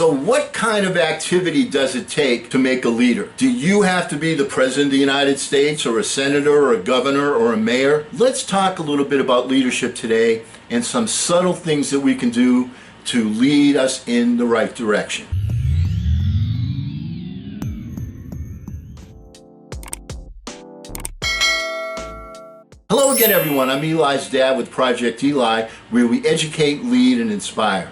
So what kind of activity does it take to make a leader? Do you have to be the President of the United States or a senator or a governor or a mayor? Let's talk a little bit about leadership today and some subtle things that we can do to lead us in the right direction. Hello again, everyone. I'm Eli's dad with Project Eli, where we educate, lead, and inspire.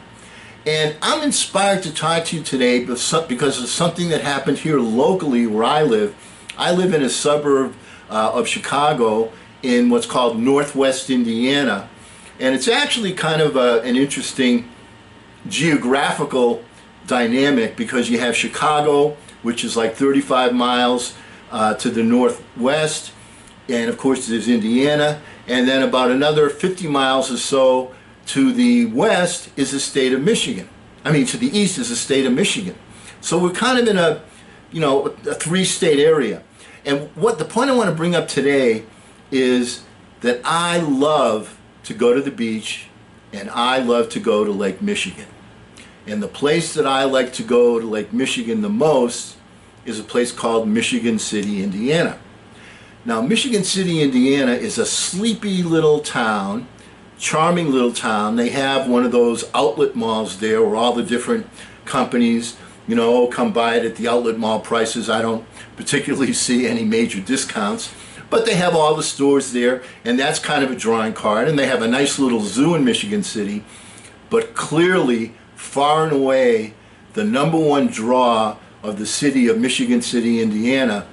And I'm inspired to talk to you today because of something that happened here locally where I live. I live in a suburb of Chicago in what's called Northwest Indiana. And it's actually kind of an interesting geographical dynamic because you have Chicago, which is like 35 miles to the northwest. And of course there's Indiana. And then about another 50 miles or so to the west is the state of Michigan. I mean, to the east is the state of Michigan. So we're kind of in a, a three-state area. And what the point I want to bring up today is that I love to go to the beach and I love to go to Lake Michigan. And the place that I like to go to Lake Michigan the most is a place called Michigan City, Indiana. Now, Michigan City, Indiana is a sleepy little town, charming little town. They have one of those outlet malls there where all the different companies, come buy it at the outlet mall prices. I don't particularly see any major discounts, but they have all the stores there, and that's kind of a drawing card. And they have a nice little zoo in Michigan City, but clearly, far and away, the #1 draw of the city of Michigan City, Indiana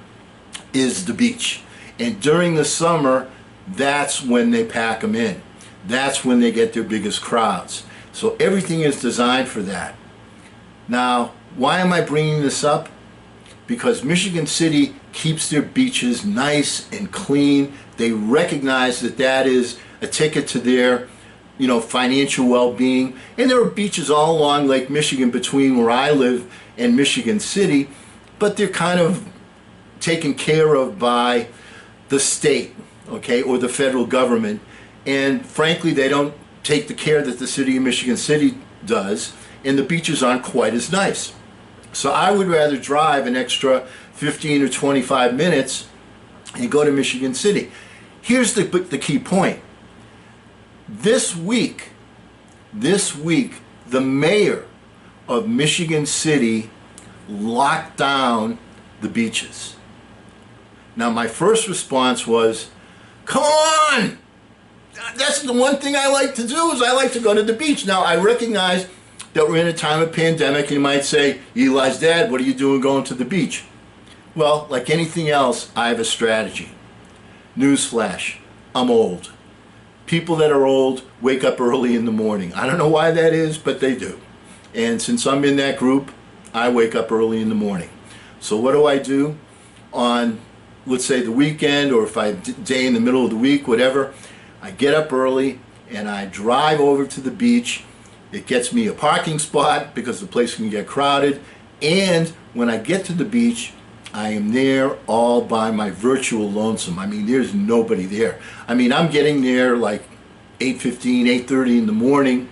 is the beach. And during the summer, that's when they pack them in. That's when they get their biggest crowds. So everything is designed for that. Now, why am I bringing this up? Because Michigan City keeps their beaches nice and clean. They recognize that that is a ticket to their, financial well-being. And there are beaches all along Lake Michigan between where I live and Michigan City, but they're kind of taken care of by the state, or the federal government. And frankly, they don't take the care that the city of Michigan City does, and the beaches aren't quite as nice. So I would rather drive an extra 15 or 25 minutes and go to Michigan City. Here's the key point. This week, the mayor of Michigan City locked down the beaches. Now, my first response was, come on! That's the one thing I like to do, is I like to go to the beach. Now, I recognize that we're in a time of pandemic, and you might say, Eli's dad, what are you doing going to the beach? Well, like anything else, I have a strategy. Newsflash, I'm old. People that are old wake up early in the morning. I don't know why that is, but they do. And since I'm in that group, I wake up early in the morning. So what do? On, let's say, the weekend, or if I day in the middle of the week, whatever, I get up early and I drive over to the beach. It gets me a parking spot because the place can get crowded. And when I get to the beach, I am there all by my virtual lonesome. I mean, there's nobody there. I mean, I'm getting there like 8:15, 8:30 in the morning.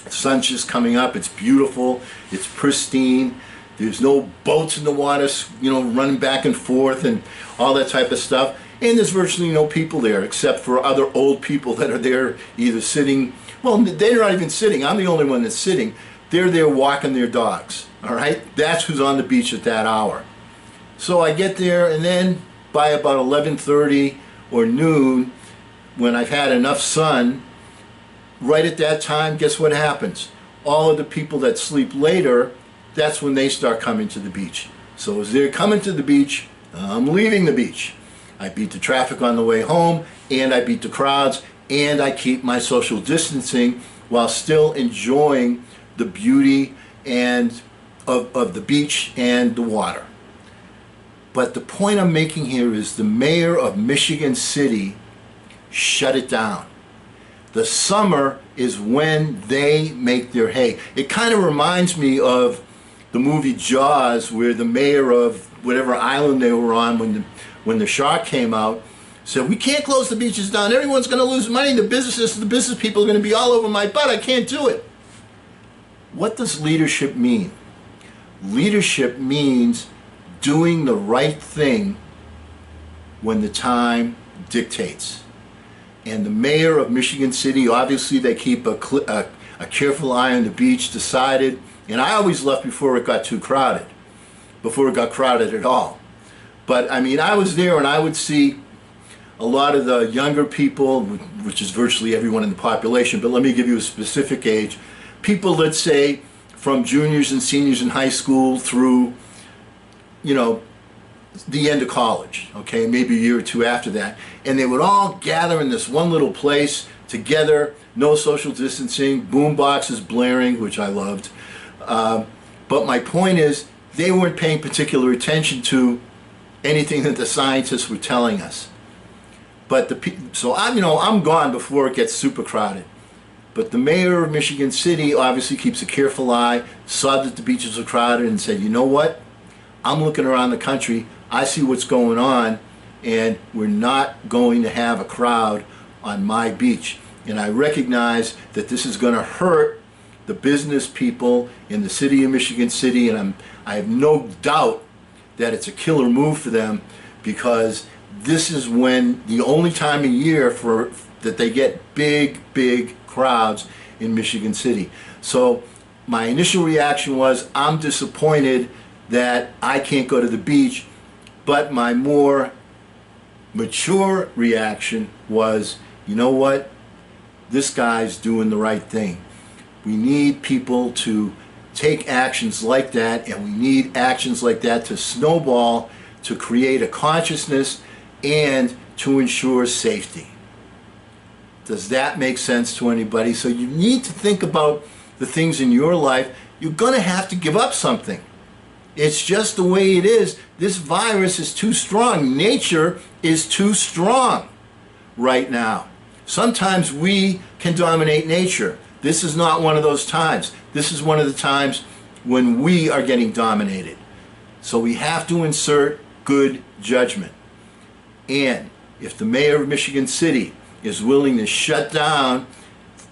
The sun's just coming up. It's beautiful. It's pristine. There's no boats in the water, running back and forth and all that type of stuff. And there's virtually no people there except for other old people that are there either sitting. Well, they're not even sitting. I'm the only one that's sitting. They're there walking their dogs. All right? That's who's on the beach at that hour. So I get there, and then by about 11:30 or noon, when I've had enough sun, right at that time, guess what happens? All of the people that sleep later, that's when they start coming to the beach. So as they're coming to the beach, I'm leaving the beach. I beat the traffic on the way home, and I beat the crowds, and I keep my social distancing while still enjoying the beauty and of the beach and the water. But the point I'm making here is the mayor of Michigan City shut it down. The summer is when they make their hay. It kind of reminds me of the movie Jaws, where the mayor of whatever island they were on when the shark came out said, we can't close the beaches down. Everyone's going to lose money. The business people are going to be all over my butt. I can't do it. What does leadership mean? Leadership means doing the right thing when the time dictates. And the mayor of Michigan City, obviously they keep a careful eye on the beach, decided, and I always left before it got too crowded, before it got crowded at all. But I mean, I was there and I would see a lot of the younger people, which is virtually everyone in the population, but let me give you a specific age. People, let's say, from juniors and seniors in high school through, the end of college, okay, maybe a year or two after that. And they would all gather in this one little place together, no social distancing, boom boxes blaring, which I loved. But my point is, they weren't paying particular attention to anything that the scientists were telling us. But I'm gone before it gets super crowded. But the mayor of Michigan City obviously keeps a careful eye, saw that the beaches were crowded and said, you know what? I'm looking around the country, I see what's going on, and we're not going to have a crowd on my beach. And I recognize that this is going to hurt the business people in the city of Michigan City, and I have no doubt that it's a killer move for them, because this is when the only time of year that they get big crowds in Michigan City. So my initial reaction was, I'm disappointed that I can't go to the beach, but my more mature reaction was, you know what? This guy's doing the right thing. We need people to take actions like that, and we need actions like that to snowball, to create a consciousness and to ensure safety. Does that make sense to anybody? So you need to think about the things in your life. You're going to have to give up something. It's just the way it is. This virus is too strong. Nature is too strong right now. Sometimes we can dominate nature. This is not one of those times. This is one of the times when we are getting dominated. So we have to insert good judgment. And if the mayor of Michigan City is willing to shut down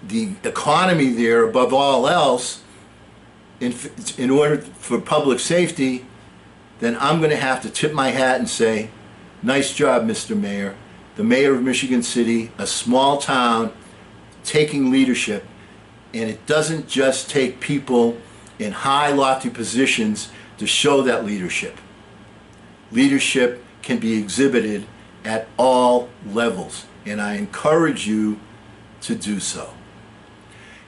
the economy there above all else in order for public safety, then I'm going to have to tip my hat and say, nice job, Mr. Mayor. The mayor of Michigan City, a small town, taking leadership. And it doesn't just take people in high, lofty positions to show that leadership. Leadership can be exhibited at all levels, and I encourage you to do so.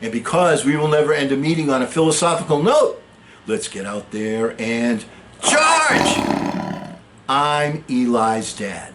And because we will never end a meeting on a philosophical note, let's get out there and charge! I'm Eli's dad.